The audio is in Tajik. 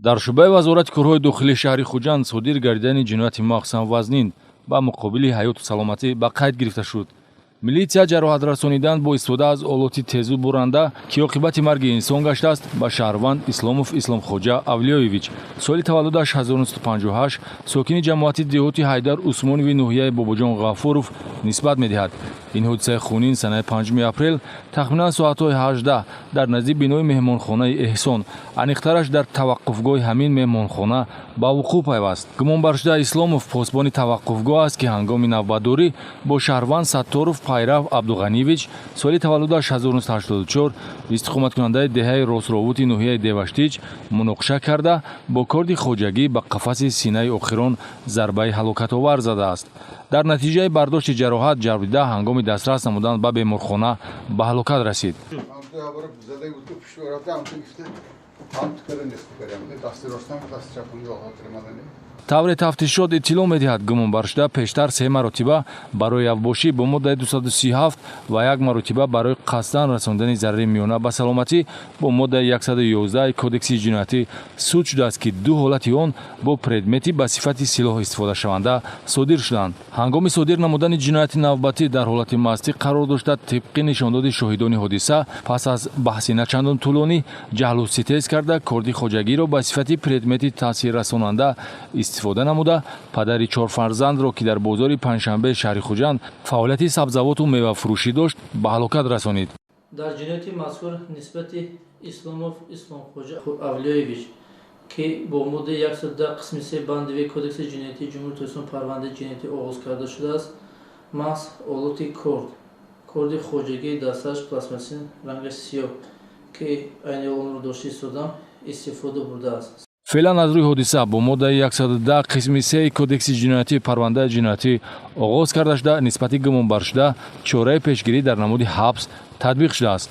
дар шӯъбаи вазорати корҳои дохилии шаҳри Хуҷанд содир гардидани ҷинояти махсан вазнин ба муқобили ҳаёту саломатӣ ба қайд гирифта шуд. Милитсия ҷароҳат расонидан бо истифода аз олоти тезу буранда, ки оқибати марги инсон гаштааст, ба шаҳрванд Исломов Исломхоҷа Авлиёевич соли таваллудаш 1958 сокини ҷамоати деҳоти Ҳайдар Усмонови ноҳияи Бобоҷон Ғафуров нисбат медиҳад. ин ҳодисаи хунин санаи 5 апрел тахминан соатҳои 18 дар назди бинои меҳмонхонаи Эҳсон, аниқтараш дар таваққуфгоҳи ҳамин меҳмонхона ба вуқӯъ пайваст. Гумонбаршуда Исломов посбони таваққуфгоҳ аст, ки ҳангоми навбатдорӣ бо шаҳрванд Сатторов Пайрав Абдуғаниевич соли таваллудаш 1984 истиқоматкунандаи деҳаи Росровути ноҳияи Деваштич муноқиша карда, бо корди хоҷагӣ ба қафаси синаи охирон зарбаи ҳалокатовар задааст. дар натиҷаи бардошти ҷароҳат ҷаврида ҳангоми дастрас намудан ба беморхона ба ҳалокат расид. тавре тафтишот иттилоъ медиҳад, гумонбаршуда пештар 3 маротиба барои авбошӣ бо моддаи 237 ва 1 маротиба барои қасдан расонидани зарари миёна ба саломатӣ бо моддаи 111 кодекси ҷиноятӣ суд шудааст, ки ду ҳолати он бо предмети ба сифати силоҳ истифодашаванда содир шуданд. ҳангоми содир намудани ҷинояти навбатӣ дар ҳолати мастӣ қарор дошта, тибқи нишондоди шоҳидони ҳодиса, пас аз баҳси начандон тӯлонӣ ҷаҳлу ситез карда корди хоҷагиро ба сифати предмети таъсиррасонанда истифода намуда, падари 4 фарзандро, ки дар бозори Панҷшанбе шаҳри Хуҷанд фаъолияти сабзавоту мевафурӯшӣ дошт, ба ҳалокат расонид. дар ҷинояти мазкур нисбати Исломов Исломхоҷа Авлиёевич, ки бо моддаи 110 қисми 3 банди в кодекси ҷиноятии ҷумҳури Tojikiston парвандаи ҷиноятӣ оғоз карда шудааст, маҳз олоти корди хоҷагии дасташ пластмассин рангаш сиёҳ, ки айни онро дошта истодам, истифода бурдааст. феълан аз рӯи ҳодиса бо моддаи 110 қисми 3 кодекси ҷиноятӣ парвандаи ҷиноятӣ оғоз карда шуда, нисбати гумонбаршуда чораи пешгирӣ дар намуди ҳабс татбиқ шудааст.